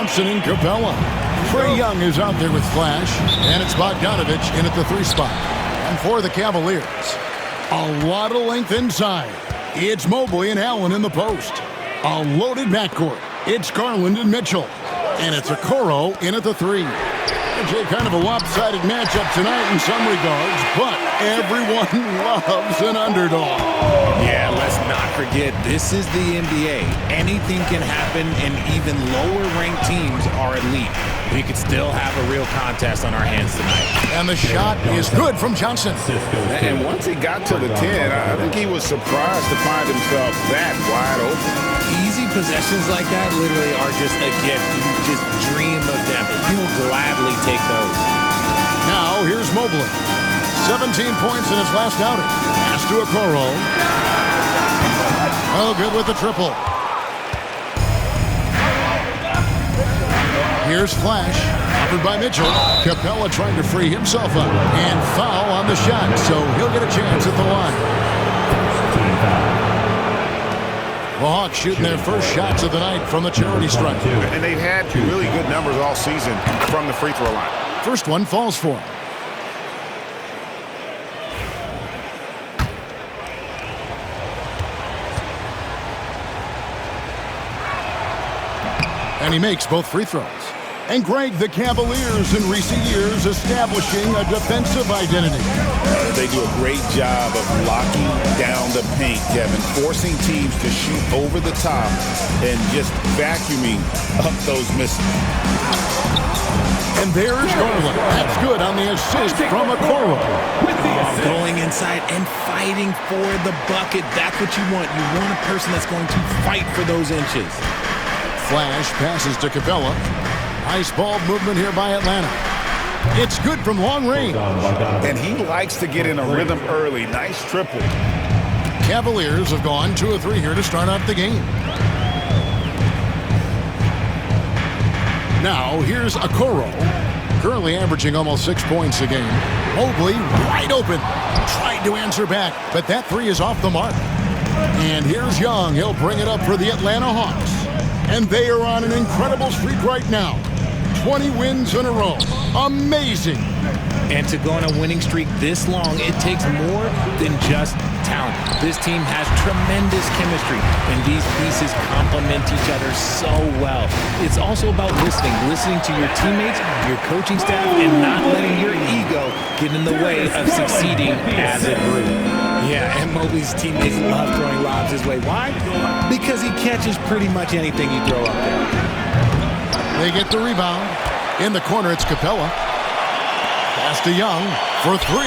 Thompson and Capella. Trae Young is out there with Flash, and it's Bogdanovich in at the 3 spot. And for the Cavaliers, a lot of length inside. It's Mobley and Allen in the post. A loaded backcourt. It's Garland and Mitchell. And it's Okoro in at the 3. Jay, kind of a lopsided matchup tonight in some regards, but everyone loves an underdog. Yeah, let's not forget, this is the NBA. Anything can happen, and even lower-ranked teams are elite. We could still have a real contest on our hands tonight. And the shot is good from Johnson. And once he got to the 10, I think he was surprised to find himself that wide open. Easy possessions like that literally are just a gift. You just dream of them. You'll gladly take those. Now, here's Mobley. 17 points in his last outing. Pass to Okoro. Oh, good with the triple. Here's Flash. Offered by Mitchell. Capella trying to free himself up. And foul on the shot, so he'll get a chance at the line. The Hawks shooting their first shots of the night from the charity stripe. And they've had really good numbers all season from the free throw line. First one falls for him. And he makes both free throws. And Greg, the Cavaliers in recent years establishing a defensive identity. They do a great job of locking down the paint, Kevin, forcing teams to shoot over the top and just vacuuming up those misses. And there's Garland. That's good on the assist from Okoro. Going inside and fighting for the bucket. That's what you want. You want a person that's going to fight for those inches. Flash passes to Capella. Nice ball movement here by Atlanta. It's good from long range. And he likes to get in a rhythm early. Nice triple. Cavaliers have gone 2 of 3 here to start out the game. Now, here's Okoro. Currently averaging almost 6 points a game. Mobley wide open. Tried to answer back, but that 3 is off the mark. And here's Young. He'll bring it up for the Atlanta Hawks. And they are on an incredible streak right now. 20 wins in a row. Amazing. And to go on a winning streak this long, it takes more than just talent. This team has tremendous chemistry, and these pieces complement each other so well. It's also about listening to your teammates, your coaching staff, and not letting your ego get in the way of succeeding as a group. Yeah, and Mobley's teammates love throwing lobs his way. Why? Because he catches pretty much anything you throw up there. They get the rebound. In the corner, it's Capella. Pass to Young for 3.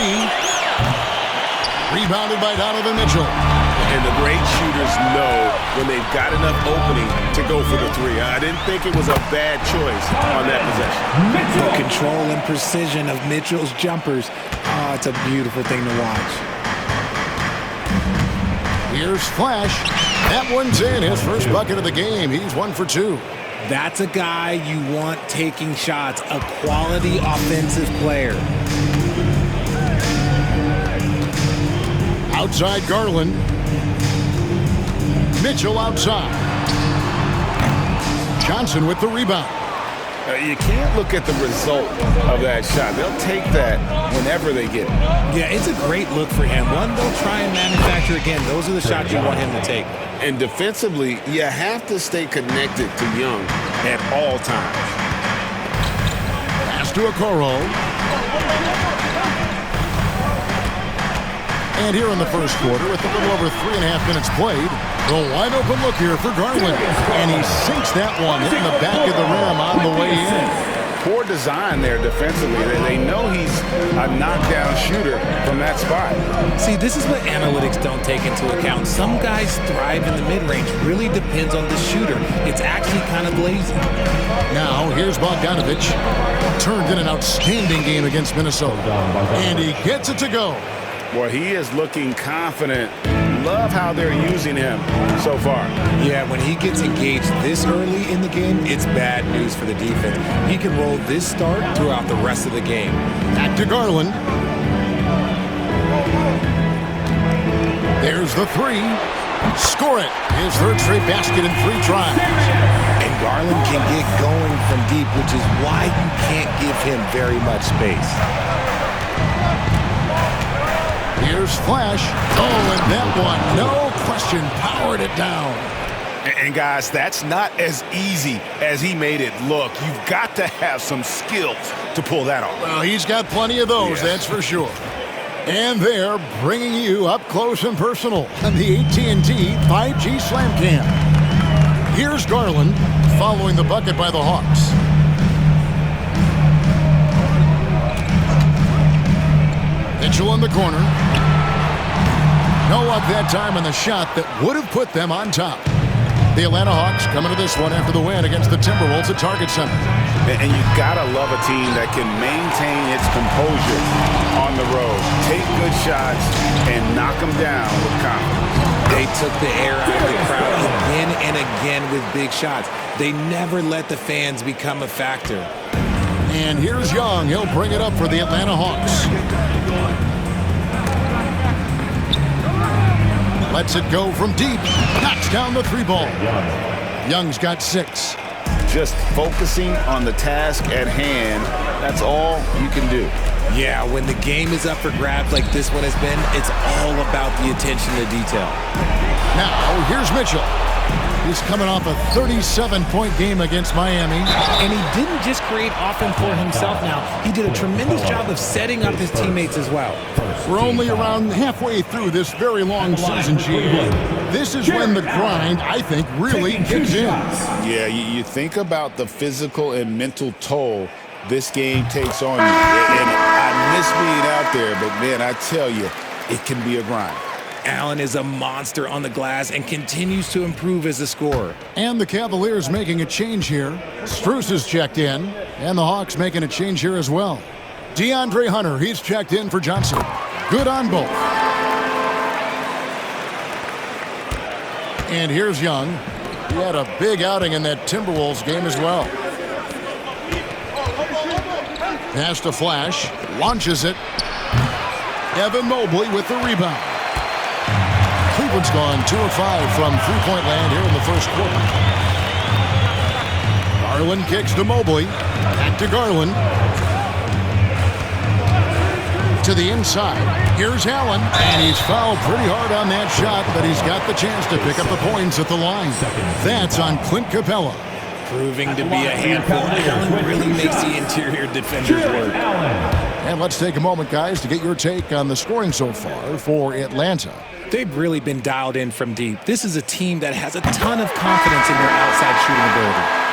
Rebounded by Donovan Mitchell. And the great shooters know when they've got enough opening to go for the 3. I didn't think it was a bad choice on that possession. The control and precision of Mitchell's jumpers. Oh, it's a beautiful thing to watch. Here's Flash. That one's in. His first bucket of the game. He's 1 for 2. That's a guy you want taking shots, a quality offensive player. Outside Garland. Mitchell outside. Johnson with the rebound. You can't look at the result of that shot. They'll take that whenever they get it. Yeah, it's a great look for him. One they'll try and manufacture again. Those are the shots you want him to take. And defensively, you have to stay connected to Young at all times. Pass to Okoro. And here in the first quarter, with a little over 3.5 minutes played, the wide open look here for Garland. And he sinks that one, hitting the back of the rim on the way in. Poor design there defensively. They know he's a knockdown shooter from that spot. See, this is what analytics don't take into account. Some guys thrive in the mid-range. Really depends on the shooter. It's actually kind of lazy. Now, here's Bogdanovich. Turned in an outstanding game against Minnesota. And he gets it to go. Well, he is looking confident. Love how they're using him so far. Yeah, when he gets engaged this early in the game, it's bad news for the defense. He can roll this start throughout the rest of the game. Back to Garland. There's the 3. Score it. His third straight basket in 3 tries. And Garland can get going from deep, which is why you can't give him very much space. Here's Flash. Oh, and that one, no question, powered it down. And guys, that's not as easy as he made it look. You've got to have some skills to pull that off. Well, he's got plenty of those, that's for sure. And they're bringing you up close and personal on the AT&T 5G Slam Cam. Here's Garland following the bucket by the Hawks. Mitchell in the corner. No up that time on the shot that would have put them on top. The Atlanta Hawks coming to this one after the win against the Timberwolves at Target Center. And you gotta love a team that can maintain its composure on the road, take good shots, and knock them down with confidence. They took the air out of the crowd again and again with big shots. They never let the fans become a factor. And here's Young. He'll bring it up for the Atlanta Hawks. Lets it go from deep. Knocks down the three ball. Young's got 6. Just focusing on the task at hand, that's all you can do. Yeah, when the game is up for grabs like this one has been, it's all about the attention to detail. Now, here's Mitchell. He's coming off a 37-point game against Miami. And he didn't just create offense for himself now. He did a tremendous job of setting up his teammates as well. We're only around halfway through this very long season, G. This is when the grind, I think, really kicks in. Yeah, you think about the physical and mental toll this game takes on you. And I miss being out there, but, man, I tell you, it can be a grind. Allen is a monster on the glass and continues to improve as a scorer. And the Cavaliers making a change here. Strus is checked in, and the Hawks making a change here as well. DeAndre Hunter, he's checked in for Johnson. Good on both. And here's Young. He had a big outing in that Timberwolves game as well. Pass to Flash, launches it. Evan Mobley with the rebound. Cleveland's gone 2 of 5 from three-point land here in the first quarter. Garland kicks to Mobley. Back to Garland. To the inside. Here's Allen. And he's fouled pretty hard on that shot, but he's got the chance to pick up the points at the line. That's on Clint Capella. Proving to be a handful. Allen really makes the interior defenders work. And let's take a moment, guys, to get your take on the scoring so far for Atlanta. They've really been dialed in from deep. This is a team that has a ton of confidence in their outside shooting ability.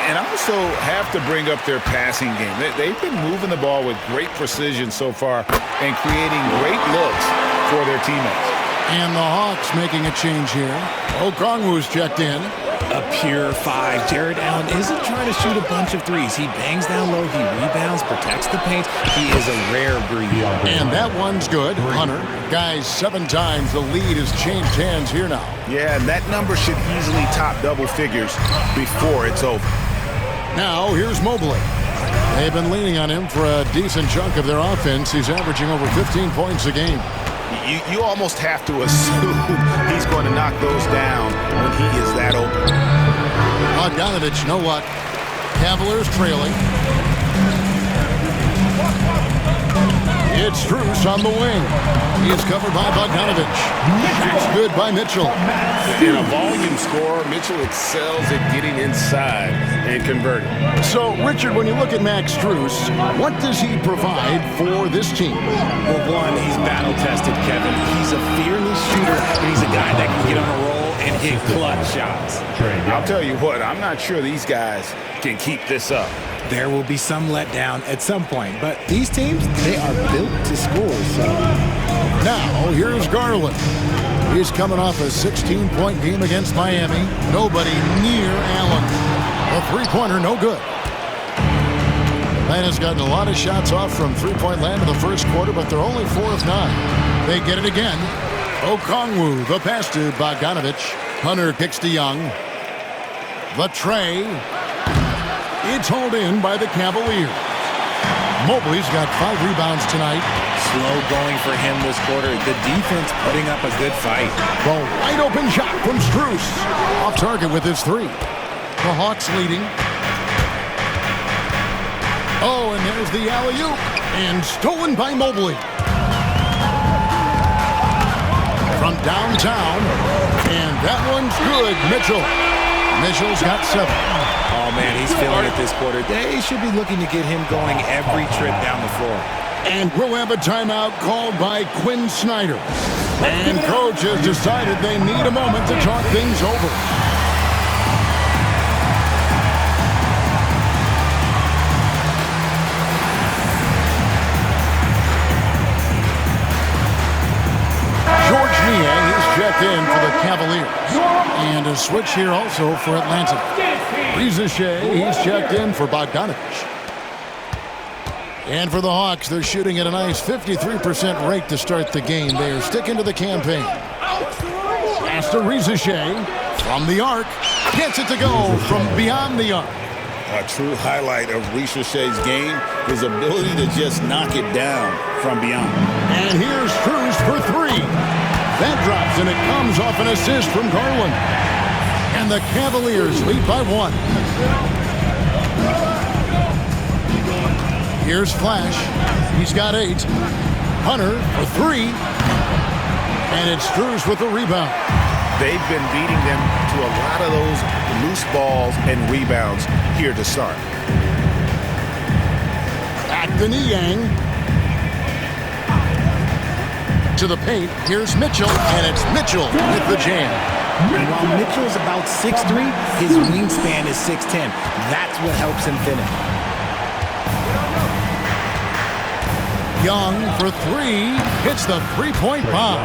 And I also have to bring up their passing game. They've been moving the ball with great precision so far and creating great looks for their teammates. And the Hawks making a change here. Okongwu's checked in. A pure 5. Jared Allen isn't trying to shoot a bunch of threes. He bangs down low, he rebounds, protects the paint. He is a rare breed. And that one's good. Hunter, guys, 7 times. The lead has changed hands here now. Yeah, and that number should easily top double figures before it's over. Now, here's Mobley. They've been leaning on him for a decent chunk of their offense. He's averaging over 15 points a game. You almost have to assume he's going to knock those down when he is that open. Bogdanovich, you know what? Cavaliers trailing. It's Strus on the wing. He is covered by Bogdanovich. That's good by Mitchell. In a volume scorer, Mitchell excels at getting inside and converting. So, Richard, when you look at Max Strus, what does he provide for this team? Well, one, he's battle-tested, Kevin. He's a fearless shooter, and he's a guy that can get on a roll and hit clutch shots. I'll tell you what, I'm not sure these guys can keep this up. There will be some letdown at some point, but these teams, they are built to score. So now, here's Garland. He's coming off a 16-point game against Miami. Nobody near Allen. A three-pointer, no good. Atlanta's gotten a lot of shots off from three-point land in the first quarter, but they're only 4 of 9. They get it again. Okongwu, the pass to Bogdanovich. Hunter kicks to Young. The tray. It's hauled in by the Cavaliers. Mobley's got 5 rebounds tonight. Slow going for him this quarter. The defense putting up a good fight. The wide open shot from Strus. Off target with his 3. The Hawks leading. Oh, and there's the alley-oop. And stolen by Mobley. From downtown. And that one's good. Mitchell's got 7. Oh, man, he's feeling it this quarter. They should be looking to get him going every trip down the floor. And we'll have a timeout called by Quinn Snyder. And coach has decided they need a moment to talk things over. George Niang is checked in for the Cavaliers. And a switch here also for Atlanta. Reza Shea, he's checked in for Bogdanovich. And for the Hawks, they're shooting at a nice 53% rate to start the game. They are sticking to the campaign. Pass to Reza Shea from the arc. Gets it to go from beyond the arc. A true highlight of Reza Shea's game, his ability to just knock it down from beyond. And here's Strus for 3. That drops, and it comes off an assist from Garland. And the Cavaliers lead by 1. Here's Flash. He's got 8. Hunter for 3. And it's Strus with the rebound. They've been beating them to a lot of those loose balls and rebounds here to start. Back to Niang. To the paint. Here's Mitchell. And it's Mitchell with the jam. And while Mitchell's about 6'3", his wingspan is 6'10". That's what helps him finish. Young for 3, hits the three-point bomb.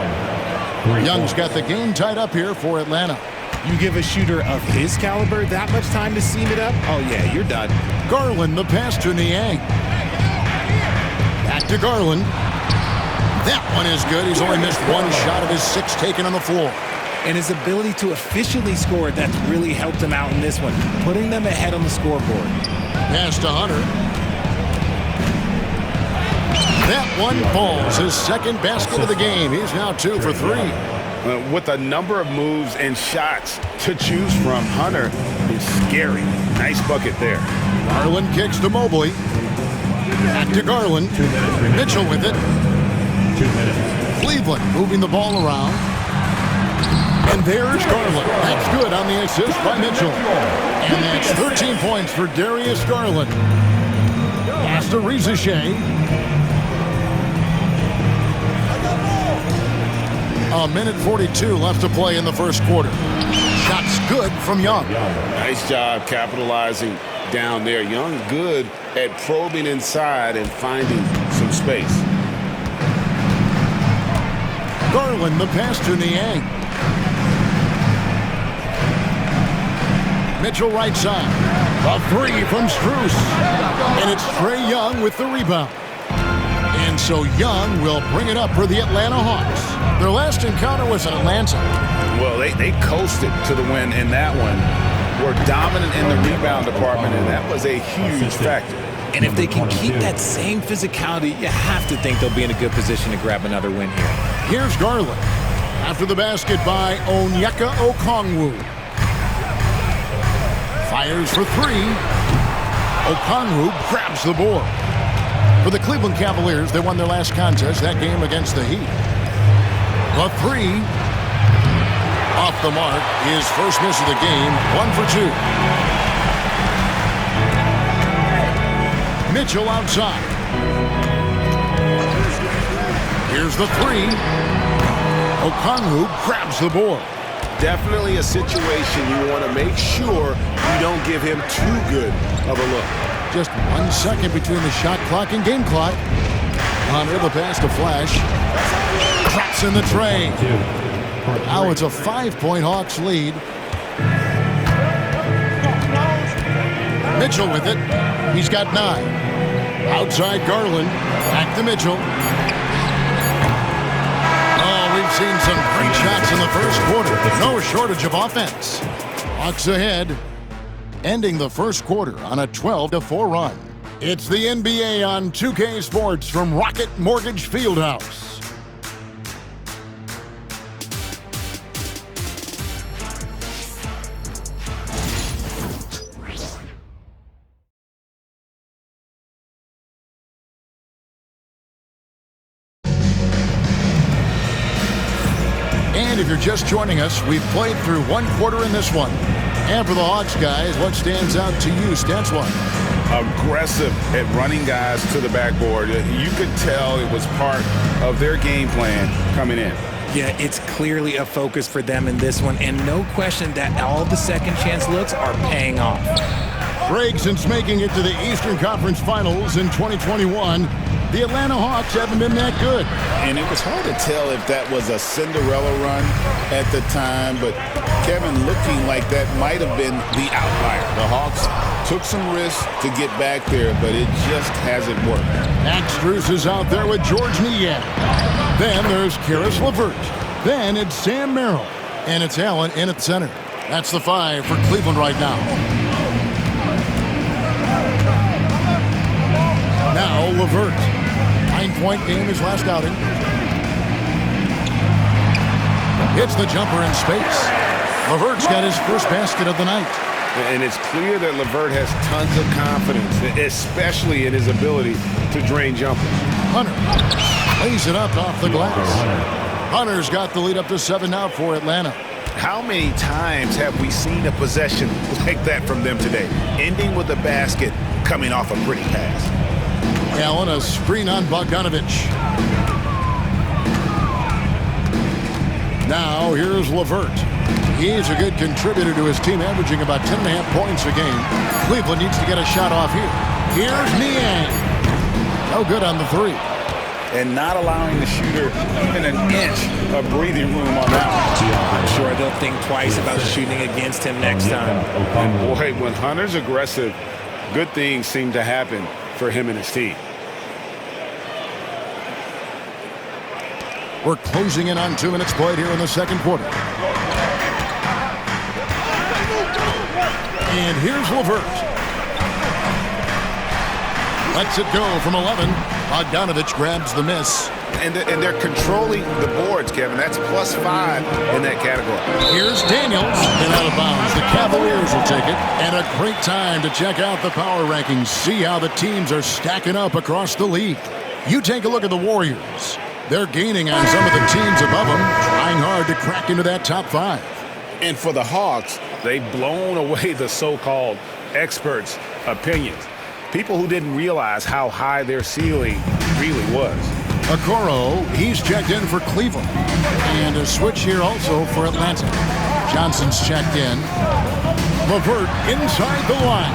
Young's got the game tied up here for Atlanta. You give a shooter of his caliber that much time to seam it up? Oh, yeah, you're done. Garland, the pass to Niang. Back to Garland. That one is good. He's only missed 1 shot of his 6 taken on the floor. And his ability to efficiently score, that's really helped him out in this one, putting them ahead on the scoreboard. Pass to Hunter. That one falls, his 2nd basket of the game. He's now 2 for 3. With a number of moves and shots to choose from, Hunter is scary. Nice bucket there. Garland kicks to Mobley. Back to Garland. Mitchell with it. 2 minutes. Cleveland moving the ball around. And there's Garland. That's good on the assist by Mitchell. And that's 13 points for Darius Garland. Pass to Reza Shea. A minute 42 left to play in the first quarter. Shots good from Young. Nice job capitalizing down there. Young good at probing inside and finding some space. Garland, the pass to Niang. Mitchell right side. A 3 from Strus. And it's Trae Young with the rebound. And so Young will bring it up for the Atlanta Hawks. Their last encounter was in Atlanta. Well, they coasted to the win in that one. Were dominant in the rebound department, and that was a huge factor. And if they can keep that same physicality, you have to think they'll be in a good position to grab another win here. Here's Garland. After the basket by Onyeka Okongwu. Fires for 3. Okongwu grabs the board. For the Cleveland Cavaliers, they won their last contest, that game against the Heat. The 3. Off the mark. His first miss of the game, 1 for 2. Mitchell outside. Here's the 3. Okongwu grabs the board. Definitely a situation you want to make sure you don't give him too good of a look. Just 1 second between the shot clock and game clock. Hunter, the pass to Flash. Drops in the tray. Now it's a 5-point Hawks lead. Mitchell with it. He's got 9. Outside Garland. Back to Mitchell. Oh, we've seen some great shots in the first quarter. No shortage of offense. Hawks ahead, ending the first quarter on a 12-4 run. It's the NBA on 2K Sports from Rocket Mortgage Fieldhouse. if you're just joining us, we've played through one quarter in this one. And for the Hawks guys, what stands out to you, stats-wise? Aggressive at running guys to the backboard. You could tell it was part of their game plan coming in. Yeah, it's clearly a focus for them in this one, and no question that all the second chance looks are paying off. Greg, since making it to the Eastern Conference Finals in 2021, the Atlanta Hawks haven't been that good. And it was hard to tell if that was a Cinderella run at the time, but Kevin, looking like that might have been the outlier. The Hawks took some risks to get back there, but it just hasn't worked. Max Strus is out there with George Niang. Then there's Karis LeVert. Then it's Sam Merrill. And it's Allen in at center. That's the 5 for Cleveland right now. Now LeVert. 9-point game his last outing. Hits the jumper in space. LeVert's got his first basket of the night. And it's clear that LeVert has tons of confidence, especially in his ability to drain jumpers. Hunter lays it up off the glass. Hunter's got the lead up to 7 now for Atlanta. How many times have we seen a possession like that from them today, ending with a basket coming off a pretty pass? Allen, a screen on Bogdanovich. Now here's LeVert. He's a good contributor to his team, averaging about 10.5 points a game. Cleveland needs to get a shot off here. Here's Niang. No good on the 3. And not allowing the shooter even an inch of breathing room on that one. I'm sure they'll think twice about shooting against him next time. And boy, when Hunter's aggressive, good things seem to happen for him and his team. We're closing in on 2 minutes played here in the second quarter. And here's LeVert. Lets it go from 11. Bogdanovich grabs the miss. And they're controlling the boards, Kevin. That's +5 in that category. Here's Daniels. And out of bounds. The Cavaliers will take it. And a great time to check out the power rankings. See how the teams are stacking up across the league. You take a look at the Warriors. They're gaining on some of the teams above them, trying hard to crack into that top 5. And for the Hawks, they've blown away the so-called experts' opinions. People who didn't realize how high their ceiling really was. Okoro, he's checked in for Cleveland. And a switch here also for Atlanta. Johnson's checked in. LeVert inside the line.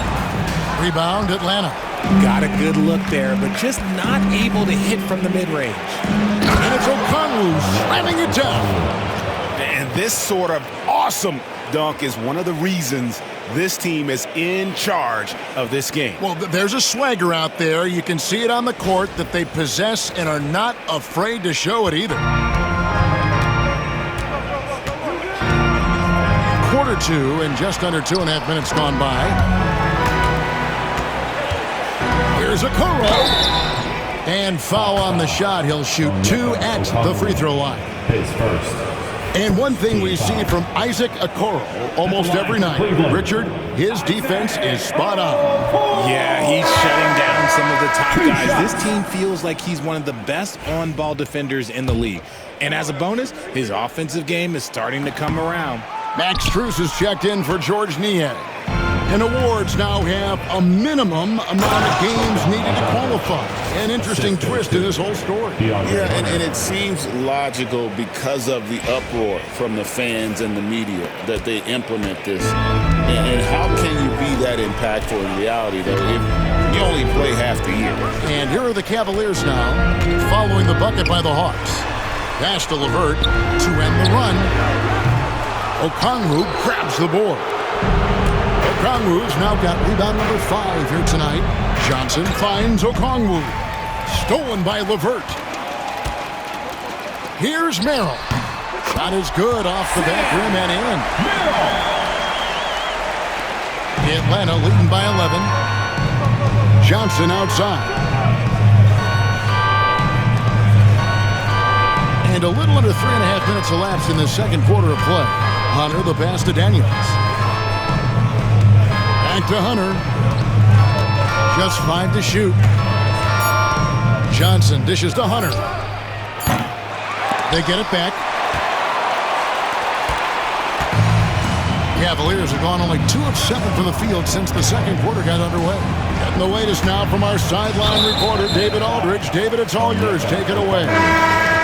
Rebound, Atlanta. Got a good look there, but just not able to hit from the mid-range. And it's Okongwu slamming it down. And this sort of awesome dunk is one of the reasons this team is in charge of this game. Well, there's a swagger out there. You can see it on the court that they possess and are not afraid to show it either. Quarter 2 and just under 2.5 minutes gone by. Here's Okoro. And foul on the shot. He'll shoot 2 at the free throw line. His first. And one thing we see from Isaac Okoro almost every night, Richard, his defense is spot on. Yeah, he's shutting down some of the top guys. This team feels like he's one of the best on-ball defenders in the league. And as a bonus, his offensive game is starting to come around. Max Strus is checked in for George Niang. And awards now have a minimum amount of games needed to qualify. An interesting twist to this whole story. Yeah, and it seems logical because of the uproar from the fans and the media that they implement this. And how can you be that impactful in reality, though, if you only play half the year? And here are the Cavaliers now, following the bucket by the Hawks. Pass to LeVert to end the run. Okongwu grabs the board. Okongwu's now got rebound number 5 here tonight. Johnson finds Okongwu. Stolen by LeVert. Here's Merrill. Shot is good off the back rim and in. Atlanta leading by 11. Johnson outside. And a little under 3.5 minutes elapsed in the second quarter of play. Hunter the pass to Daniels. Back to Hunter. Just 5 to shoot. Johnson dishes to Hunter. They get it back. Cavaliers have gone only 2 of 7 from the field since the second quarter got underway. And the latest now from our sideline reporter, David Aldridge. David, it's all yours. Take it away.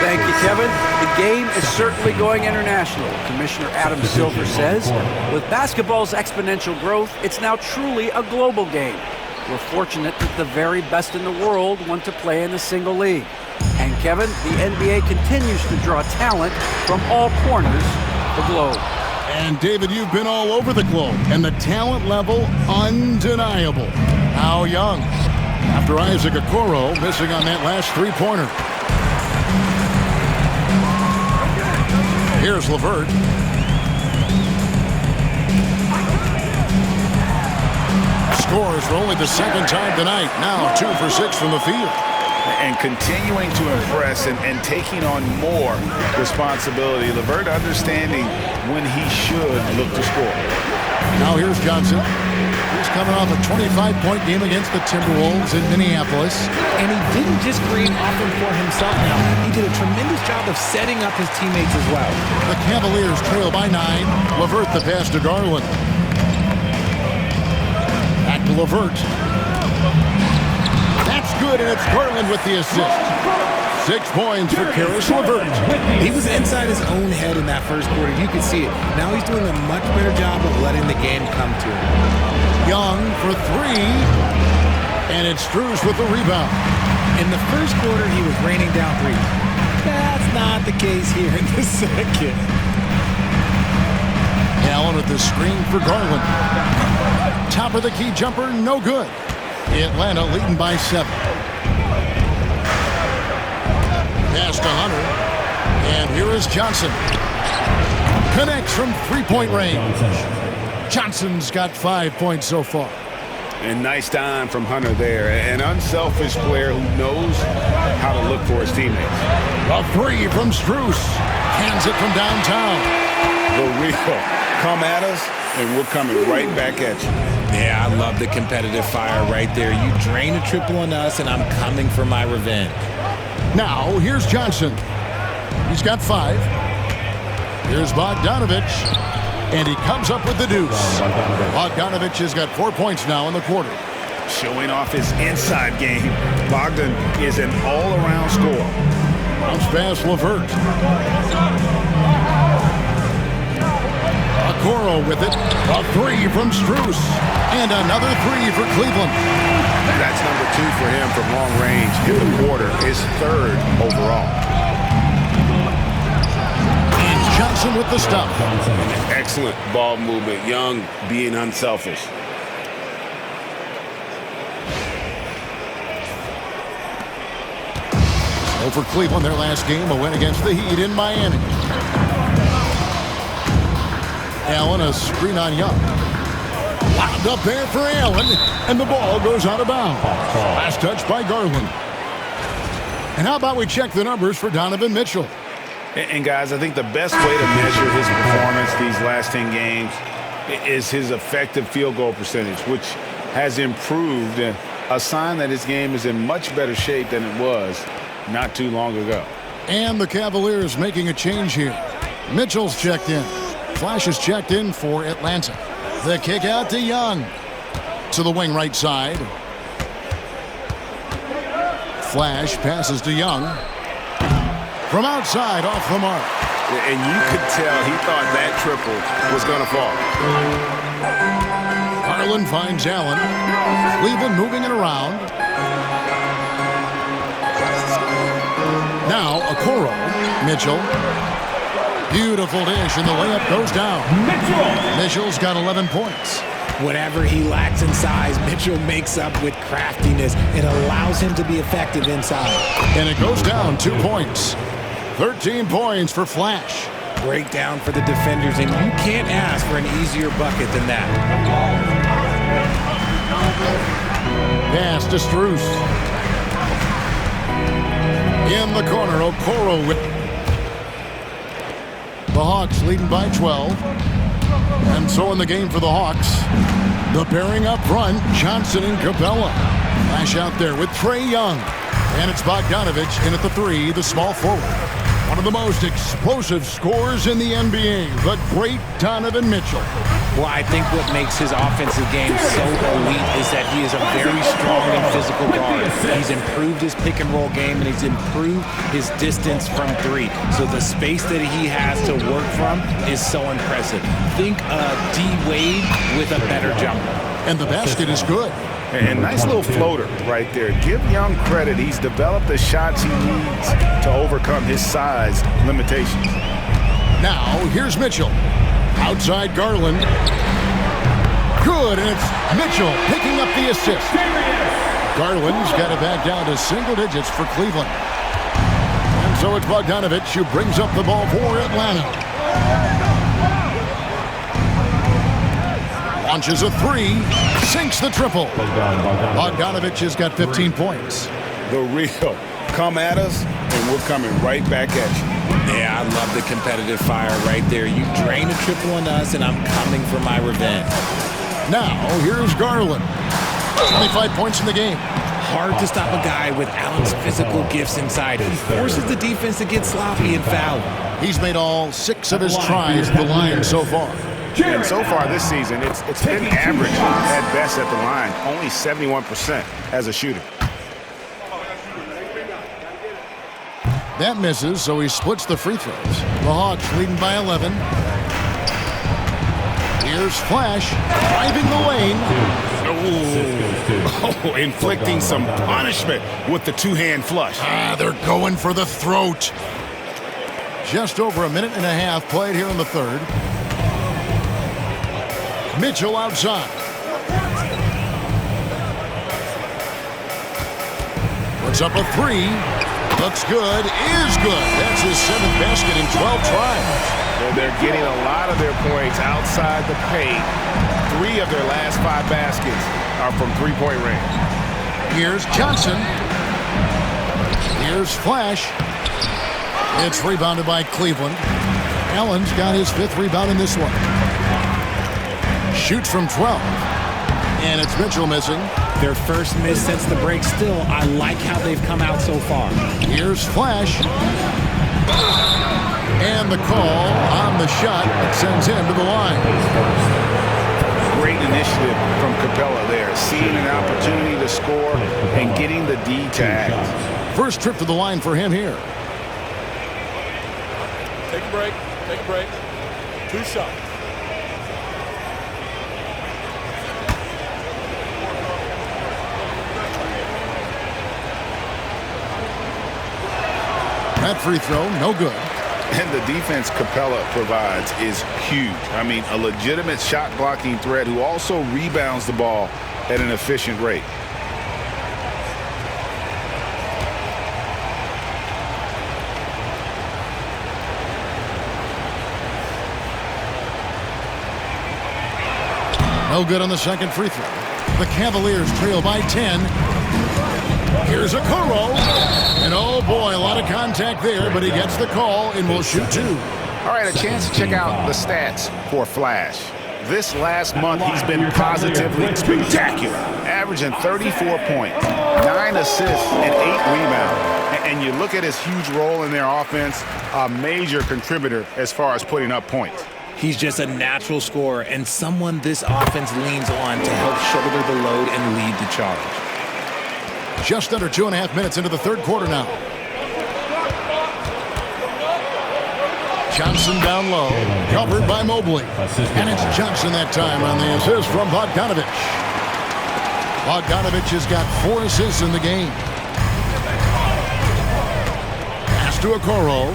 Thank you, Kevin. The game is certainly going international. Commissioner Adam Silver says, with basketball's exponential growth, it's now truly a global game. We're fortunate that the very best in the world want to play in a single league. And Kevin, the NBA continues to draw talent from all corners of the globe. And David, you've been all over the globe, and the talent level undeniable. How young? After Isaac Okoro missing on that last three-pointer. Here's LeVert. Scores for only the second time tonight. Now 2 for 6 from the field. And continuing to impress and taking on more responsibility. LeVert understanding when he should look to score. Now here's Johnson. He's coming off a 25-point game against the Timberwolves in Minneapolis. And he didn't just create offense for himself now. He did a tremendous job of setting up his teammates as well. The Cavaliers trail by 9. LeVert the pass to Garland. Back to LeVert. That's good, and it's Garland with the assist. 6 points for Caris LeVert. He was inside his own head in that first quarter. You could see it. Now he's doing a much better job of letting the game come to him. Young for 3. And it's Strus with the rebound. In the first quarter, he was raining down 3. That's not the case here in the second. Allen with the screen for Garland. Top of the key jumper, no good. Atlanta leading by 7. Pass to Hunter. And here is Johnson. Connects from three-point range. Johnson's got 5 points so far. And nice time from Hunter there. An unselfish player who knows how to look for his teammates. A 3 from Strus. Hands it from downtown. The real. Come at us, and we're coming right back at you. Yeah, I love the competitive fire right there. You drain a triple on us, and I'm coming for my revenge. Now, here's Johnson. He's got 5. Here's Bogdanovich. And he comes up with the deuce. Bogdanovich has got 4 points now in the quarter. Showing off his inside game. Bogdan is an all-around scorer. Bounce pass LeVert. Okoro with it. A 3 from Strus. And another 3 for Cleveland. That's number 2 for him from long range in the quarter. His 3rd overall. And Johnson with the stop. Excellent ball movement. Young being unselfish. Over Cleveland, their last game, a win against the Heat in Miami. Allen, a screen on Young. Wound up there for Allen, and the ball goes out of bounds. Last touch by Garland. And how about we check the numbers for Donovan Mitchell? And guys, I think the best way to measure his performance these last 10 games is his effective field goal percentage, which has improved, and a sign that his game is in much better shape than it was not too long ago. And the Cavaliers making a change here. Mitchell's checked in. Flash is checked in for Atlanta. The kick out to Young. To the wing right side. Flash passes to Young. From outside, off the mark. And you could tell he thought that triple was going to fall. Garland finds Allen. Cleveland moving it around. Now, Okoro. Mitchell. Beautiful dish, and the layup goes down. Mitchell's got 11 points. Whatever he lacks in size, Mitchell makes up with craftiness. It allows him to be effective inside. And it goes down 2 points. 13 points for Flash. Breakdown for the defenders, and you can't ask for an easier bucket than that. Pass to Strus. In the corner, Okoro with the Hawks leading by 12. And so in the game for the Hawks, the pairing up front, Johnson and Capella. Flash out there with Trae Young. And it's Bogdanovich in at the 3, the small forward. One of the most explosive scorers in the NBA, the great Donovan Mitchell. Well, I think what makes his offensive game so elite is that he is a very strong and physical guard. He's improved his pick-and-roll game, and he's improved his distance from three. So the space that he has to work from is so impressive. Think D. Wade with a better jumper. And the basket is good. And nice little floater right there. Give Young credit. He's developed the shots he needs to overcome his size limitations. Now, here's Mitchell. Outside Garland. Good, and it's Mitchell picking up the assist. Garland's got it back down to single digits for Cleveland. And so it's Bogdanovich who brings up the ball for Atlanta. Launches a three, sinks the triple. Bogdanovich has got 15 points. The real. Come at us, and we're coming right back at you. Yeah, I love the competitive fire right there. You drain a triple on us, and I'm coming for my revenge. Now, here's Garland. 25 points in the game. Hard to stop a guy with Allen's physical gifts inside. He forces the defense to get sloppy and foul. He's made all 6 of his tries at the line so far. And so far this season, it's been average at best at the line. Only 71% as a shooter. That misses, so he splits the free throws. The Hawks leading by 11. Here's Flash, driving the lane. Oh, inflicting some punishment with the two-hand flush. They're going for the throat. Just over a minute and a half played here in the third. Mitchell outside. Puts up a three. Looks good, is good. That's his 7th basket in 12 tries. Well, they're getting a lot of their points outside the paint. 3 of their last 5 baskets are from three-point range. Here's Johnson. Here's Flash. It's rebounded by Cleveland. Allen's got his 5th rebound in this one. Shoots from 12. And it's Mitchell missing. Their first miss since the break. Still, I like how they've come out so far. Here's Flash. And the call on the shot that sends him to the line. Great initiative from Capella there. Seeing an opportunity to score and getting the D tag. First trip to the line for him here. Take a break. Take a break. 2 shots. That free throw, no good. And the defense Capella provides is huge. I mean, a legitimate shot-blocking threat who also rebounds the ball at an efficient rate. No good on the second free throw. The Cavaliers trail by 10. Here's a Okoro. And oh boy, a lot of contact there, but he gets the call and will shoot 2. All right, a chance to check out the stats for Flash. This last month, he's been positively spectacular, averaging 34 points, 9 assists, and 8 rebounds. And you look at his huge role in their offense, a major contributor as far as putting up points. He's just a natural scorer and someone this offense leans on to help shoulder the load and lead the charge. Just under 2.5 minutes into the third quarter now. Johnson down low, covered by Mobley. And it's Johnson that time on the assist from Bogdanovich. Bogdanovich has got 4 assists in the game. Pass to Okoro.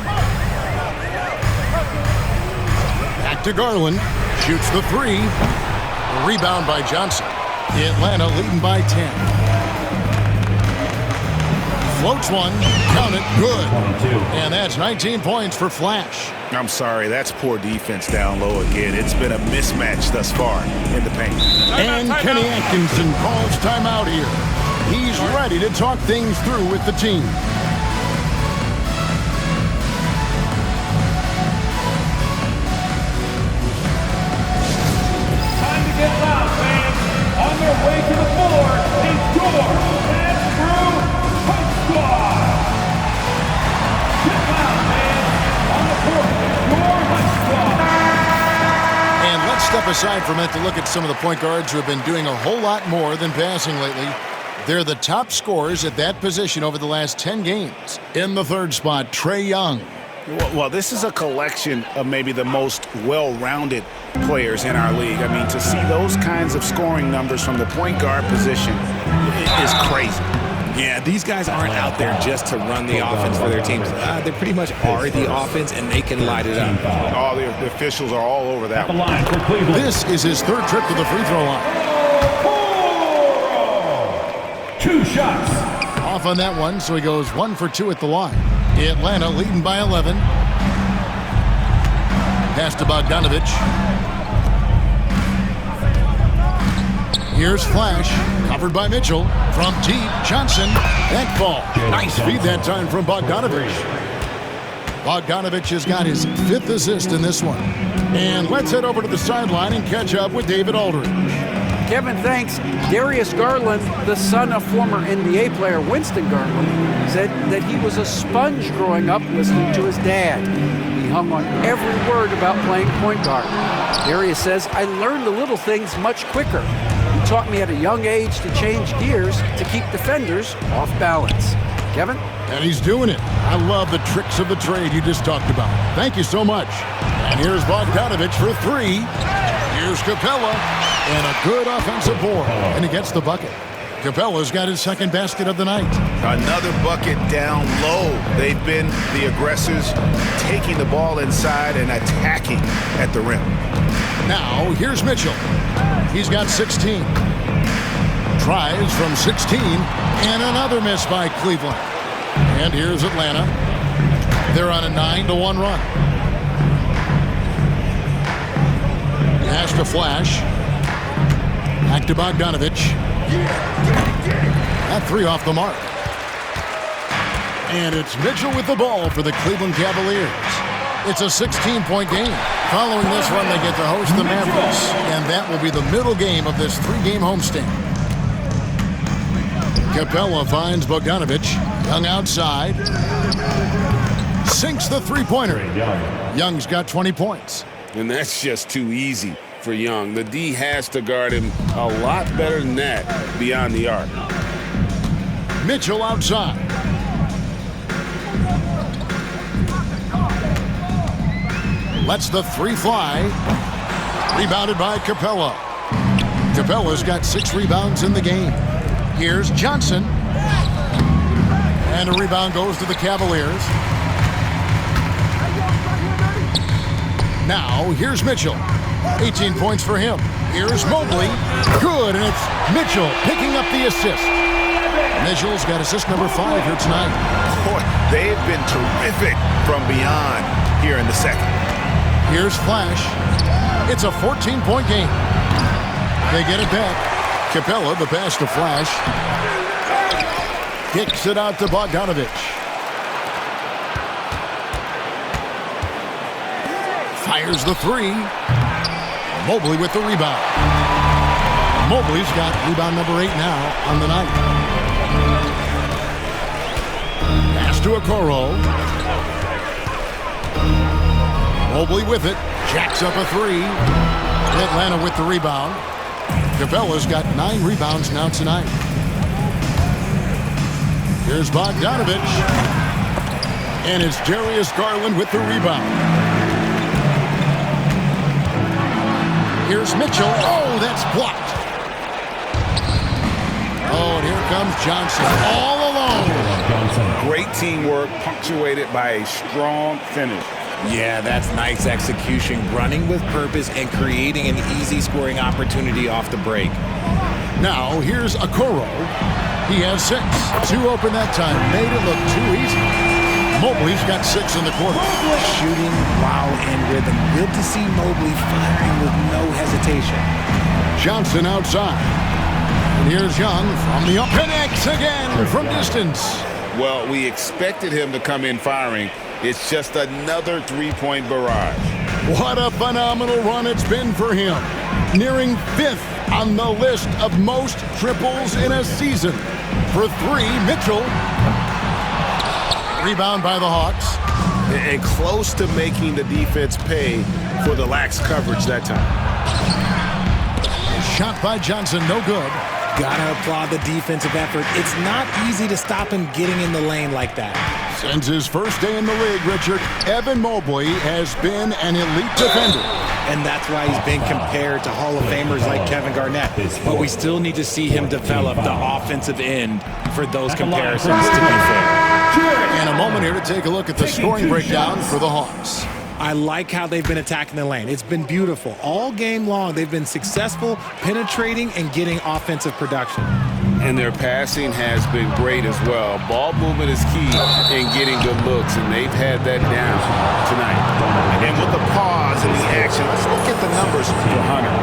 Back to Garland. Shoots the 3. Rebound by Johnson. Atlanta leading by 10. Floats one, count it, good. And that's 19 points for Flash. I'm sorry, that's poor defense down low again. It's been a mismatch thus far in the paint. And Kenny Atkinson calls timeout here. He's ready to talk things through with the team. Time to get loud, fans. On their way to the floor is your Fast Brew Coach Squad. Get loud, man. aside for a minute to look at some of the point guards who have been doing a whole lot more than passing lately. They're the top scorers at that position over the last 10 games. In the third spot, Trae Young. Well, this is a collection of maybe the most well-rounded players in our league. I mean, to see those kinds of scoring numbers from the point guard position is crazy. Yeah, these guys aren't out there just to run the offense for their teams. They pretty much are the offense, and they can light it up. All the officials are all over that The one. line for Cleveland. This is his third trip to the free throw line. 2 shots. Off on that one, so he goes 1 for 2 at the line. Atlanta leading by 11. Pass to Bogdanovich. Here's Flash, covered by Mitchell. From deep, Johnson. That ball. Nice feed that time from Bogdanovich. Bogdanovich has got his 5th assist in this one. And let's head over to the sideline and catch up with David Aldridge. Kevin, thanks. Darius Garland, the son of former NBA player Winston Garland, said that he was a sponge growing up listening to his dad. He hung on every word about playing point guard. Darius says, I learned the little things much quicker. He taught me at a young age to change gears to keep defenders off balance. Kevin? And he's doing it. I love the tricks of the trade you just talked about. Thank you so much. And here's Bogdanovich for 3. Here's Capella. And a good offensive board. And he gets the bucket. Capella's got his second basket of the night. Another bucket down low. They've been the aggressors, taking the ball inside and attacking at the rim. Now, here's Mitchell. He's got 16. Tries from 16. And another miss by Cleveland. And here's Atlanta. They're on a 9-1 run. Pass to Flash. Back to Bogdanovich. That 3 off the mark. And it's Mitchell with the ball for the Cleveland Cavaliers. It's a 16-point game. Following this run, they get to host the Mavericks. And that will be the middle game of this 3-game homestand. Capella finds Bogdanovich. Young outside. Sinks the three-pointer. Young's got 20 points. And that's just too easy for Young. The D has to guard him a lot better than that beyond the arc. Mitchell outside. Lets the 3 fly. Rebounded by Capella. Capella's got 6 rebounds in the game. Here's Johnson. And a rebound goes to the Cavaliers. Now, here's Mitchell. 18 points for him. Here's Mobley. Good, and it's Mitchell picking up the assist. Mitchell's got assist number 5 here tonight. Boy, they have been terrific from beyond here in the second. Here's Flash. It's a 14-point game. They get it back. Capella, the pass to Flash. Kicks it out to Bogdanovich. Fires the 3. Mobley with the rebound. Mobley's got rebound number 8 now on the night. Pass to Okoro. Mobley with it. Jacks up a 3. Atlanta with the rebound. Capella's got 9 rebounds now tonight. Here's Bogdanovich. And it's Darius Garland with the rebound. Here's Mitchell. Oh, that's blocked. Oh, and here comes Johnson. All alone. Great teamwork punctuated by a strong finish. Yeah, that's nice execution, running with purpose and creating an easy scoring opportunity off the break. Now, here's Okoro. He has 6. 2 open that time. Made it look too easy. Mobley's got 6 in the quarter. Shooting, wow, and rhythm. Good to see Mobley firing with no hesitation. Johnson outside. And here's Young from the up. Connects again from distance. Well, we expected him to come in firing. It's just another 3-point barrage. What a phenomenal run it's been for him. Nearing 5th on the list of most triples in a season. For 3, Mitchell. Rebound by the Hawks. And close to making the defense pay for the lax coverage that time. Shot by Johnson, no good. Gotta applaud the defensive effort. It's not easy to stop him getting in the lane like that. Since his first day in the league, Richard, Evan Mobley has been an elite defender. And that's why he's been compared to Hall of Famers like Kevin Garnett. But we still need to see him develop the offensive end for those comparisons to be fair. And a moment here to take a look at the scoring breakdown for the Hawks. I like how they've been attacking the lane. It's been beautiful. All game long, they've been successful penetrating and getting offensive production. And their passing has been great as well. Ball movement is key in getting good looks, and they've had that down tonight. And with the pause and the action, let's look at the numbers for Hunter.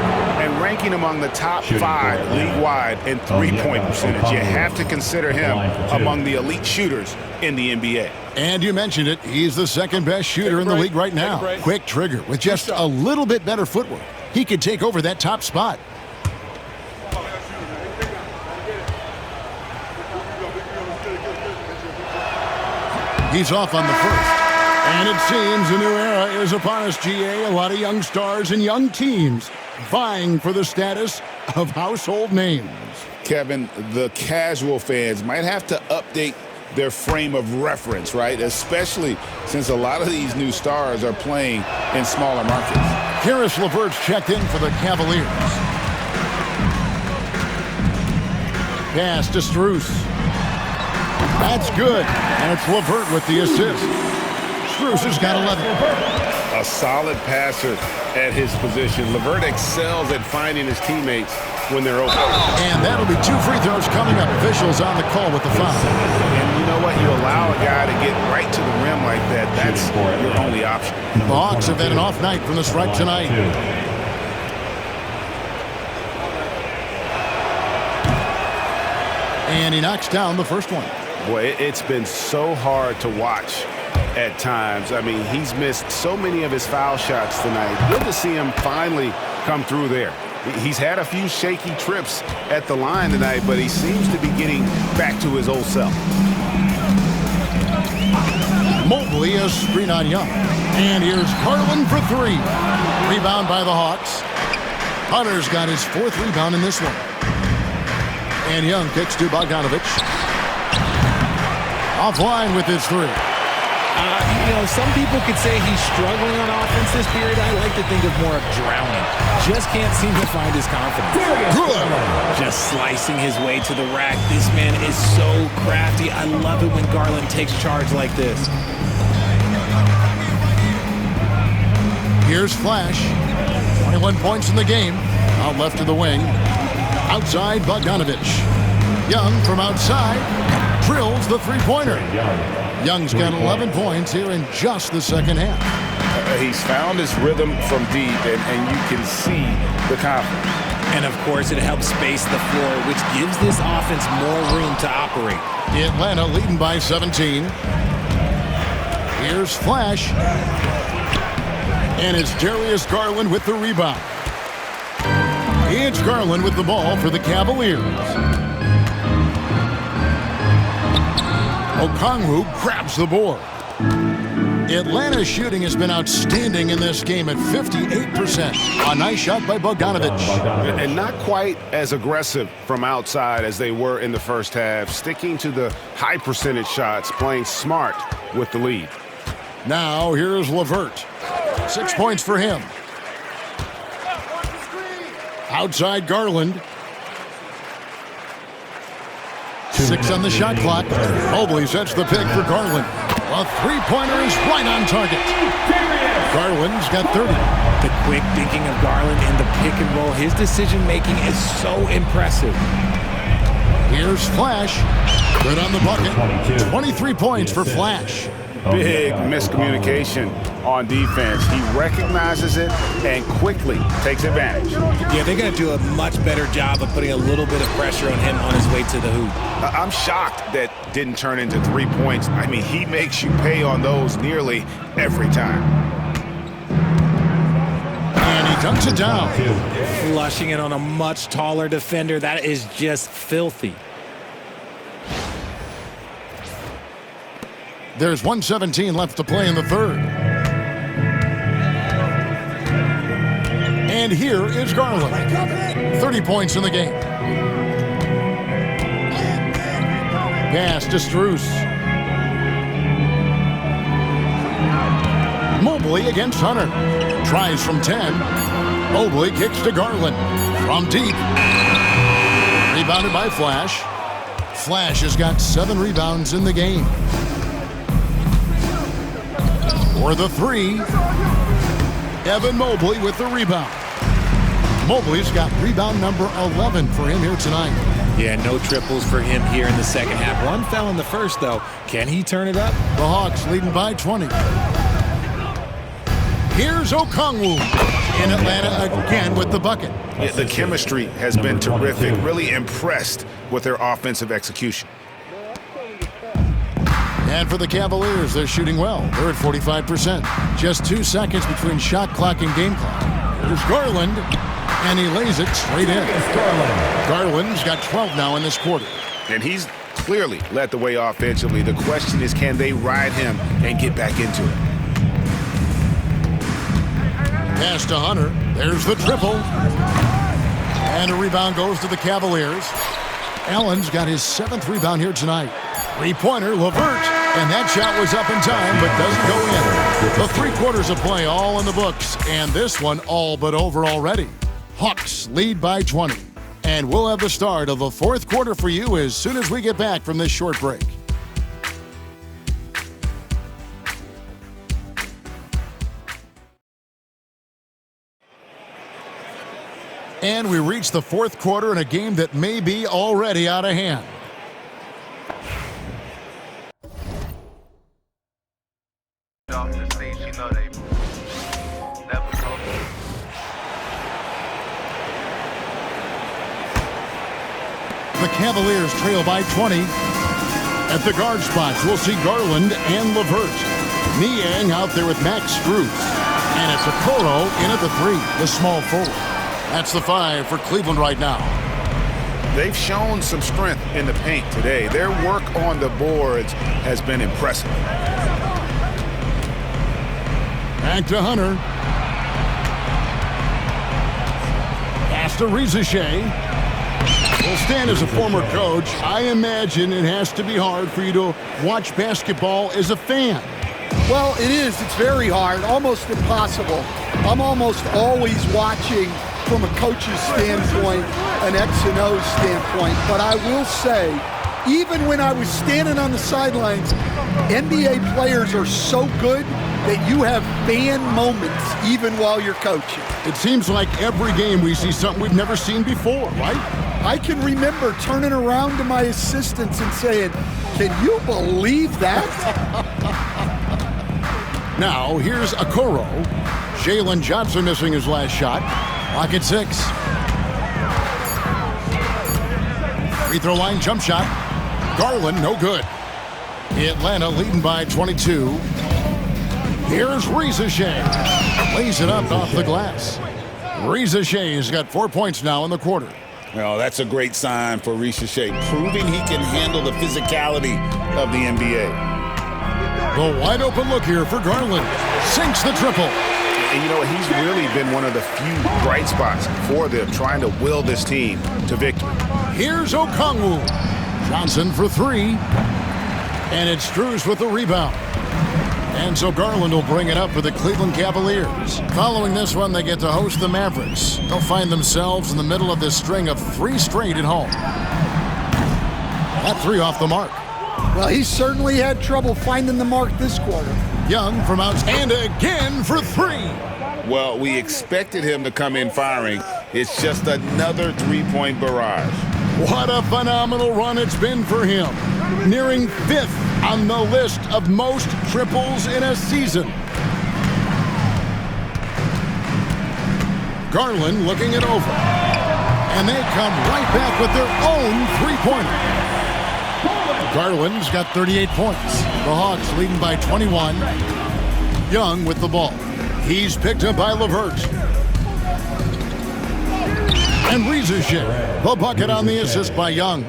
And ranking among the top 5 league-wide in three-point percentage. You have to consider him among the elite shooters in the NBA. And you mentioned it, he's the second best shooter in the league right now. Quick trigger with just a little bit better footwork. He could take over that top spot. He's off on the first. And it seems a new era is upon us, GA. A lot of young stars and young teams vying for the status of household names. Kevin, the casual fans might have to update their frame of reference, right? Especially since a lot of these new stars are playing in smaller markets. Karis LeVert's checked in for the Cavaliers. Pass to Strus. That's good. And it's LeVert with the assist. Strus has got 11. A solid passer at his position. LeVert excels at finding his teammates when they're open. And that'll be 2 free throws coming up. Officials on the call with the foul. And you know what? You allow a guy to get right to the rim like that. That's your only option. The Hawks have had an off night from the stripe tonight. And he knocks down the first one. Boy, it's been so hard to watch at times. I mean, he's missed so many of his foul shots tonight. Good to see him finally come through there. He's had a few shaky trips at the line tonight, but he seems to be getting back to his old self. Mobley a screen on Young. And here's Garland for 3. Rebound by the Hawks. Hunter's got his 4th rebound in this one. And Young kicks to Bogdanovich. Offline with his 3. You know, some people could say he's struggling on offense this period. I like to think of more of drowning. Just can't seem to find his confidence. Good. Just slicing his way to the rack. This man is so crafty. I love it when Garland takes charge like this. Here's Flash. 21 points in the game. Out left to the wing. Outside Bogdanovich. Young from outside drills the three-pointer. Young's got 11 points here in just the second half. He's found his rhythm from deep, and you can see the confidence. And, of course, it helps space the floor, which gives this offense more room to operate. Atlanta leading by 17. Here's Flash. And it's Darius Garland with the rebound. It's Garland with the ball for the Cavaliers. Okongwu grabs the board. Atlanta's shooting has been outstanding in this game at 58%. A nice shot by Bogdanovich. And not quite as aggressive from outside as they were in the first half, sticking to the high percentage shots, playing smart with the lead. Now here's LeVert. 6 points for him. Outside Garland. 6 on the shot clock. Mobley sets the pick for Garland. A three-pointer is right on target. Garland's got 30. The quick thinking of Garland in the pick and roll. His decision-making is so impressive. Here's Flash. Good on the bucket. 23 points for Flash. Big miscommunication on defense. He recognizes it and quickly takes advantage. Yeah, they're going to do a much better job of putting a little bit of pressure on him on his way to the hoop. I'm shocked that didn't turn into 3 points. I mean, he makes you pay on those nearly every time. And he dunks it down. Flushing it on a much taller defender. That is just filthy. There's 1:17 left to play in the third. And here is Garland. 30 points in the game. Pass to Strus. Mobley against Hunter. Tries from 10. Mobley kicks to Garland. From deep. Rebounded by Flash. Flash has got 7 rebounds in the game. For the 3. Evan Mobley with the rebound. Mobley's got rebound number 11 for him here tonight. Yeah, no triples for him here in the second half. One fell in the first, though. Can he turn it up? The Hawks leading by 20. Here's Okongwu in Atlanta again with the bucket. Yeah, the chemistry has been terrific. Really impressed with their offensive execution. And for the Cavaliers, they're shooting well. They're at 45%. Just 2 seconds between shot clock and game clock. Here's Garland, and he lays it straight in. Garland's got 12 now in this quarter. And he's clearly led the way offensively. The question is, can they ride him and get back into it? Pass to Hunter. There's the triple. And a rebound goes to the Cavaliers. Allen's got his 7th rebound here tonight. Three-pointer, LeVert. And that shot was up in time, but doesn't go in. The 3 quarters of play all in the books, and this one all but over already. Hawks lead by 20. And we'll have the start of the 4th quarter for you as soon as we get back from this short break. And we reach the 4th quarter in a game that may be already out of hand. The Cavaliers trail by 20. At the guard spots, we'll see Garland and LeVert. Niang out there with Max Strus. And it's Okoro in at the 3, the small forward. That's the 5 for Cleveland right now. They've shown some strength in the paint today. Their work on the boards has been impressive. Back to Hunter. Pass to Rizachet. Well, Stan, as a former coach, I imagine it has to be hard for you to watch basketball as a fan. Well, it is. It's very hard, almost impossible. I'm almost always watching from a coach's standpoint, an X and O standpoint. But I will say, even when I was standing on the sidelines, NBA players are so good that you have fan moments even while you're coaching. It seems like every game we see something we've never seen before, right? I can remember turning around to my assistants and saying, can you believe that? Now, here's Okoro. Jalen Johnson missing his last shot. Clock at 6. Free throw line jump shot. Garland, no good. Atlanta leading by 22. Here's Rizachet. Lays it up off the glass. Rizachet's got 4 points now in the quarter. Oh, that's a great sign for Rizachet, proving he can handle the physicality of the NBA. The wide open look here for Garland. Sinks the triple. And you know, he's really been one of the few bright spots for them, trying to will this team to victory. Here's Okongwu. Johnson for 3. And it's Strus with the rebound. And so Garland will bring it up for the Cleveland Cavaliers. Following this one, they get to host the Mavericks. They'll find themselves in the middle of this string of 3 straight at home. That 3 off the mark. Well, he certainly had trouble finding the mark this quarter. Young from outside, and again for 3. Well, we expected him to come in firing. It's just another 3-point barrage. What a phenomenal run it's been for him. Nearing 5th on the list of most triples in a season. Garland looking it over. And they come right back with their own 3-pointer. Garland's got 38 points. The Hawks leading by 21. Young with the ball. He's picked up by LeVert. And Rizachet, the bucket on the assist by Young.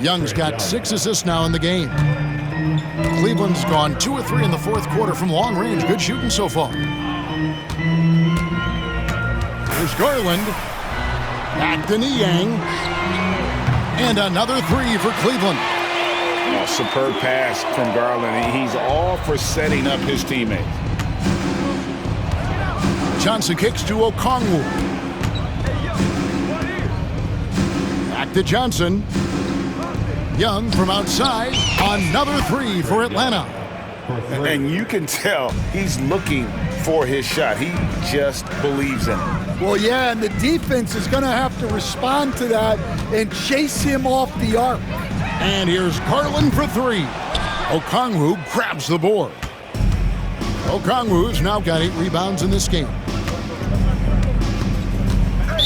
Young's got 6 assists now in the game. Cleveland's gone 2 or 3 in the 4th quarter from long range. Good shooting so far. There's Garland. Back to Niang. And another three for Cleveland. Oh, superb pass from Garland. He's all for setting up his teammates. Johnson kicks to Okongwu. Back to Johnson. Young from outside. Another three for Atlanta. And you can tell he's looking for his shot. He just believes in it. Well, yeah, and the defense is going to have to respond to that and chase him off the arc. And here's Garland for three. Okongwu grabs the board. Okongwu's now got 8 rebounds in this game.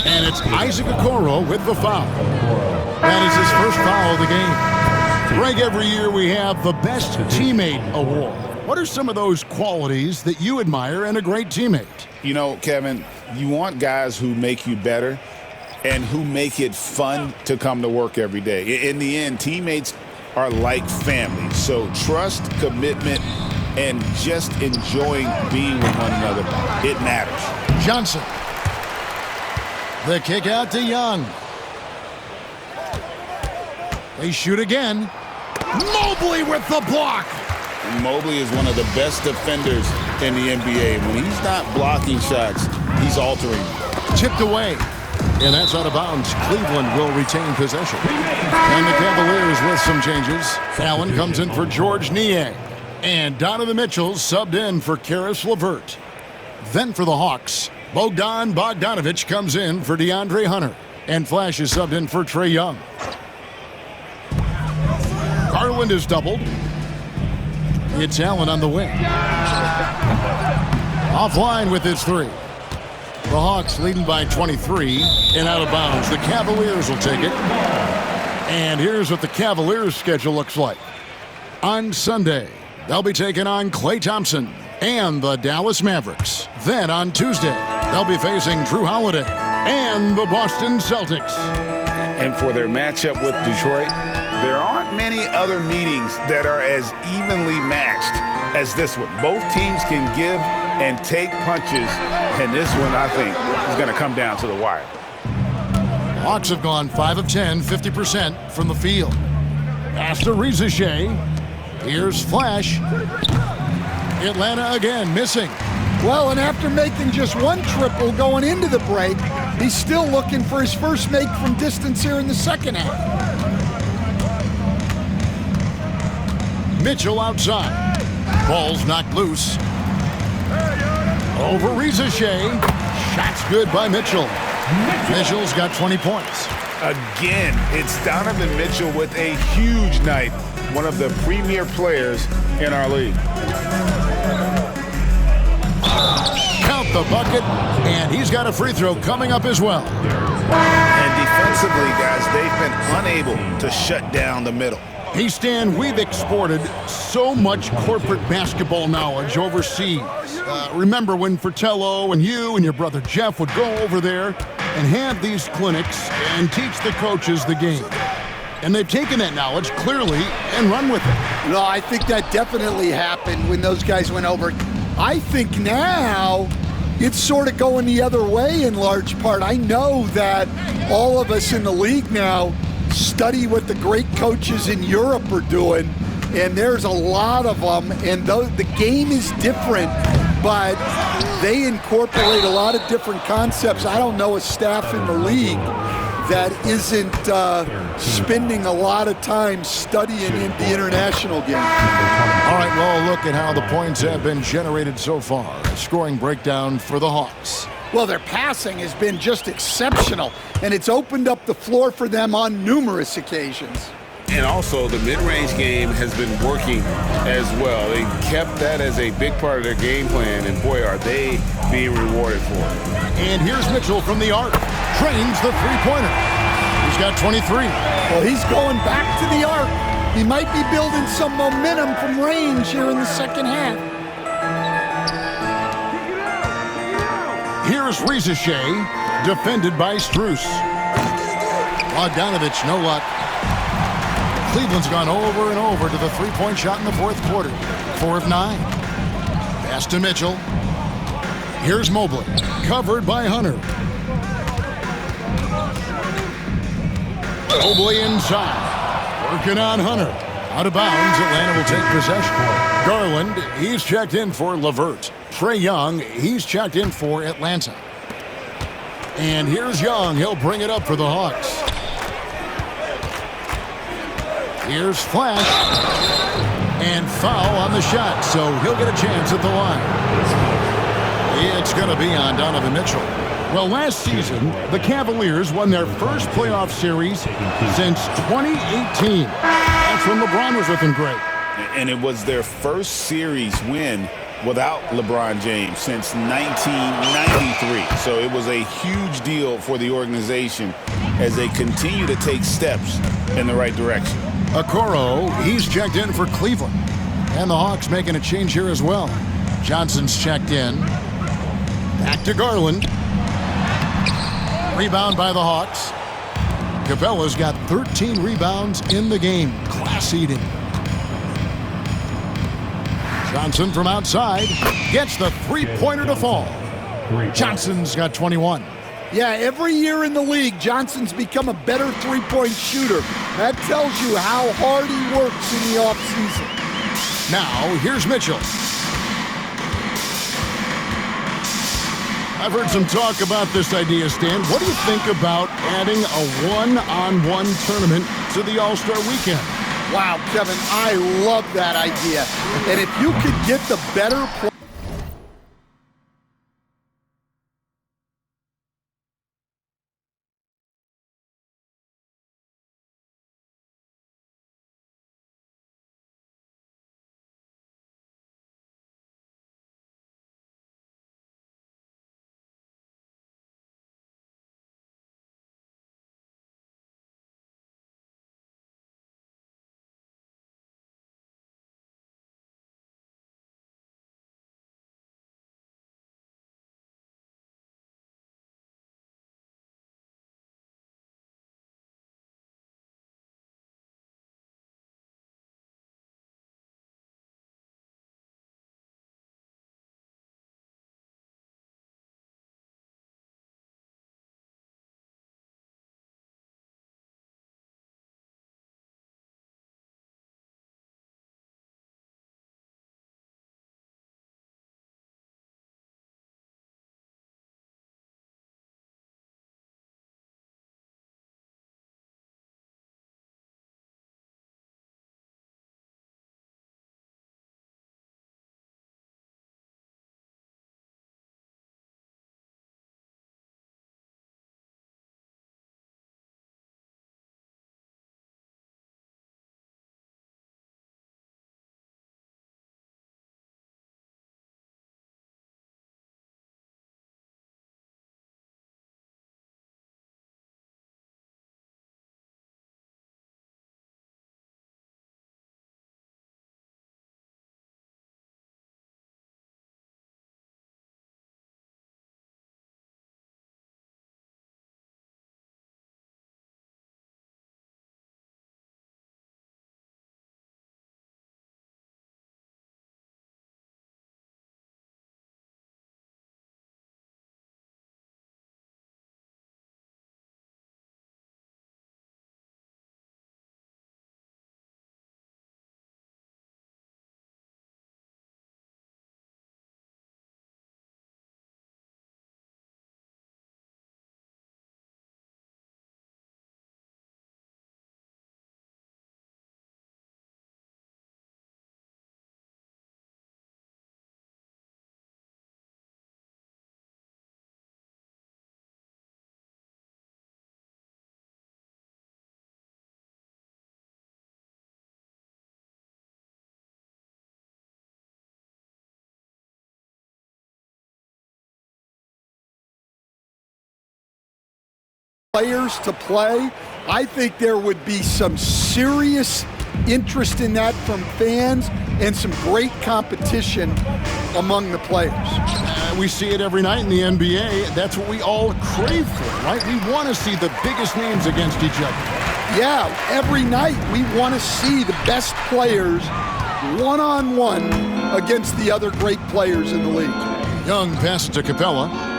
And it's Isaac Okoro with the foul. That is his first foul of the game. Greg, every year we have the Best Teammate Award. What are some of those qualities that you admire in a great teammate? You know, Kevin, you want guys who make you better and who make it fun to come to work every day. In the end, teammates are like family. So trust, commitment, and just enjoying being with one another, it matters. Johnson. The kick out to Young. They shoot again. Mobley with the block. Mobley is one of the best defenders in the NBA. When he's not blocking shots, he's altering. Tipped away. And that's out of bounds. Cleveland will retain possession. And the Cavaliers with some changes. Allen comes in for George Niang. And Donovan Mitchell subbed in for Karis LeVert. Then for the Hawks, Bogdan Bogdanovic comes in for DeAndre Hunter. And Flash is subbed in for Trae Young. Garland is doubled. It's Allen on the wing. Offline with his three. The Hawks leading by 23 and out of bounds. The Cavaliers will take it. And here's what the Cavaliers' schedule looks like. On Sunday, they'll be taking on Klay Thompson and the Dallas Mavericks. Then on Tuesday, they'll be facing Drew Holiday and the Boston Celtics. And for their matchup with Detroit, there aren't many other meetings that are as evenly matched as this one. Both teams can give and take punches, and this one, I think, is going to come down to the wire. Hawks have gone 5 of 10, 50% from the field. Pass to Rizachet. Here's Flash. Atlanta again missing. Well, and after making just one triple going into the break, he's still looking for his first make from distance here in the second half. Mitchell outside. Ball's knocked loose. Over Rizachet. Shot's good by Mitchell. Mitchell's got 20 points. Again, it's Donovan Mitchell with a huge night. One of the premier players in our league. Count the bucket, and he's got a free throw coming up as well. And defensively, guys, they've been unable to shut down the middle. Hey, Stan, we've exported so much corporate basketball knowledge overseas. Remember when Fratello and you and your brother Jeff would go over there and have these clinics and teach the coaches the game. And they've taken that knowledge clearly and run with it. No, I think that definitely happened when those guys went over. I think now it's sort of going the other way in large part. I know that all of us in the league now study what the great coaches in Europe are doing, and there's a lot of them, and the game is different, but they incorporate a lot of different concepts. I don't know a staff in the league that isn't spending a lot of time studying in the international game. All right, well, look at how the points have been generated so far. A scoring breakdown for the Hawks. Well, their passing has been just exceptional, and it's opened up the floor for them on numerous occasions. And also, the mid-range game has been working as well. They kept that as a big part of their game plan, and boy, are they being rewarded for it. And here's Mitchell from the arc. Trains the three-pointer. He's got 23. Well, he's going back to the arc. He might be building some momentum from range here in the second half. Here's Rizachet, defended by Strus. Bogdanovic, no luck. Cleveland's gone over and over to the three-point shot in the fourth quarter. 4 of 9. Pass to Mitchell. Here's Mobley, covered by Hunter. Mobley inside. Working on Hunter. Out of bounds, Atlanta will take possession. Garland, he's checked in for LeVert. Trae Young, he's checked in for Atlanta. And here's Young. He'll bring it up for the Hawks. Here's Flash. And foul on the shot, so he'll get a chance at the line. It's going to be on Donovan Mitchell. Well, last season, the Cavaliers won their first playoff series since 2018. That's when LeBron was looking great. And it was their first series win without LeBron James since 1993. So it was a huge deal for the organization as they continue to take steps in the right direction. Okoro, he's checked in for Cleveland. And the Hawks making a change here as well. Johnson's checked in. Back to Garland. Rebound by the Hawks. Capella's got 13 rebounds in the game. Class eating. Johnson from outside gets the three-pointer to fall. Johnson's got 21. Yeah, every year in the league, Johnson's become a better three-point shooter. That tells you how hard he works in the offseason. Now, here's Mitchell. I've heard some talk about this idea, Stan. What do you think about adding a one-on-one tournament to the All-Star Weekend? Wow, Kevin, I love that idea. And if you could get the better players to play, I think there would be some serious interest in that from fans and some great competition among the players. We see it every night in the NBA. That's what we all crave for, right? We want to see the biggest names against each other. Yeah, every night we want to see the best players one-on-one against the other great players in the league. Young passes to Capella.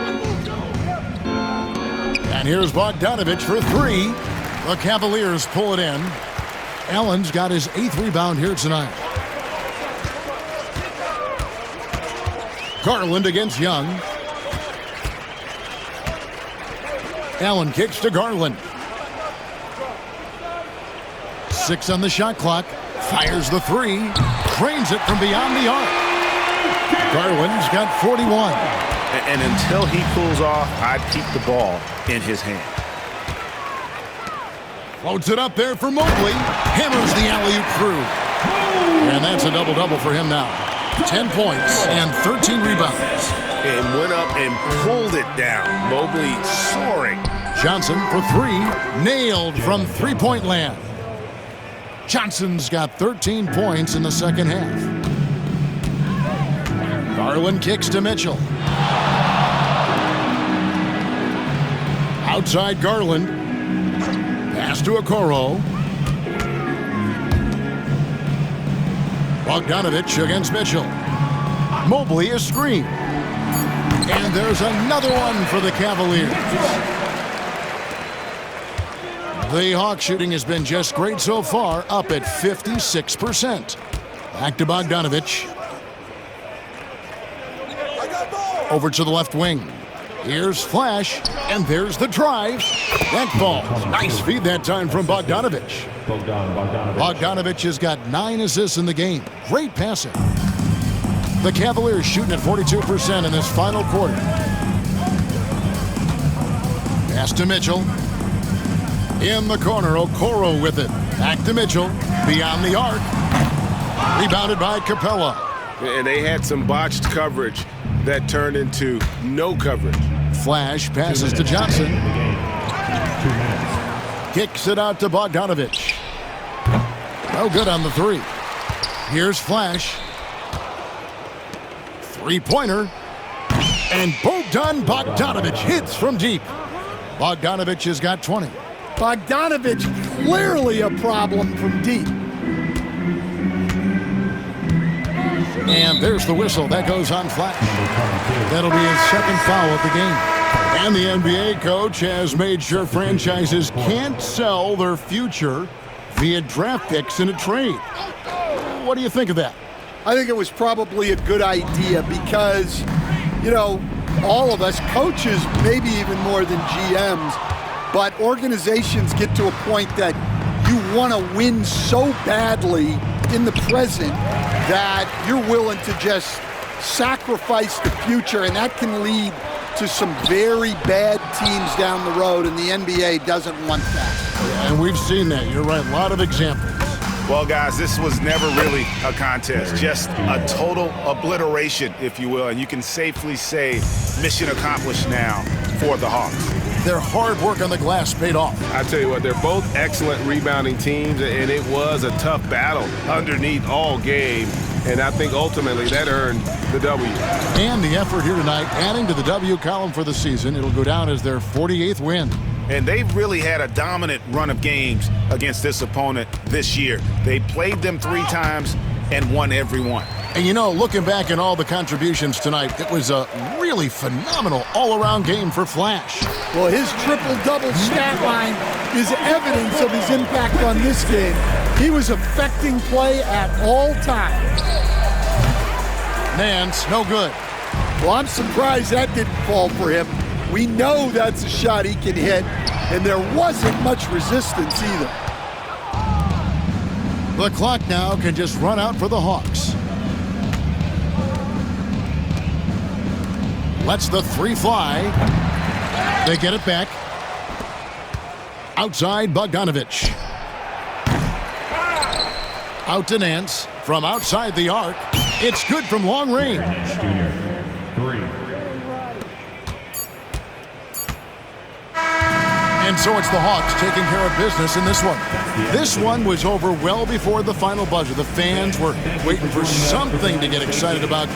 And here's Bogdanovich for three. The Cavaliers pull it in. Allen's got his 8th rebound here tonight. Garland against Young. Allen kicks to Garland. 6 on the shot clock. Fires the 3. Drains it from beyond the arc. Garland's got 41. And until he cools off, I'd keep the ball in his hand. Floats it up there for Mobley. Hammers the alley-oop through. And that's a double-double for him now. 10 points and 13 rebounds. And went up and pulled it down. Mobley soaring. Johnson for 3. Nailed from three-point land. Johnson's got 13 points in the second half. Garland kicks to Mitchell. Outside Garland. Pass to Okoro. Bogdanovich against Mitchell. Mobley is screened. And there's another one for the Cavaliers. The Hawk shooting has been just great so far, up at 56%. Back to Bogdanovich. Over to the left wing. Here's Flash, and there's the drive. That ball. Nice feed that time from Bogdanovich. Bogdanovich has got 9 assists in the game. Great passing. The Cavaliers shooting at 42% in this final quarter. Pass to Mitchell. In the corner, Okoro with it. Back to Mitchell. Beyond the arc. Rebounded by Capella. And they had some botched coverage that turned into no coverage. Flash passes to Johnson. Kicks it out to Bogdanovich. No good on the 3. Here's Flash. Three-pointer. And Bogdan Bogdanovich hits from deep. Bogdanovich has got 20. Bogdanovich clearly a problem from deep. And there's the whistle. That goes on Flash. That'll be his second foul of the game. And the NBA coach has made sure franchises can't sell their future via draft picks in a trade. What do you think of that? I think it was probably a good idea because, you know, all of us, coaches, maybe even more than GMs, but organizations get to a point that you want to win so badly in the present that you're willing to just sacrifice the future, and that can lead to some very bad teams down the road, and the NBA doesn't want that. And we've seen that. You're right. A lot of examples. Well, guys, this was never really a contest, just a total obliteration, if you will, and you can safely say mission accomplished now for the Hawks. Their hard work on the glass paid off. I tell you what, they're both excellent rebounding teams, and it was a tough battle underneath all game, and I think ultimately that earned the W. And the effort here tonight, adding to the W column for the season. It'll go down as their 48th win. And they've really had a dominant run of games against this opponent this year. They played them 3 times and won every one. And you know, looking back at all the contributions tonight, it was a really phenomenal all-around game for Flash. Well, his triple-double stat line is evidence of his impact on this game. He was affecting play at all times. Nance, no good. Well, I'm surprised that didn't fall for him. We know that's a shot he can hit, and there wasn't much resistance either. The clock now can just run out for the Hawks. Lets the 3 fly. They get it back. Outside Bogdanovich. Out to Nance. From outside the arc. It's good from long range. And so it's the Hawks taking care of business in this one. This one was over well before the final buzzer. The fans were waiting for something to get excited about.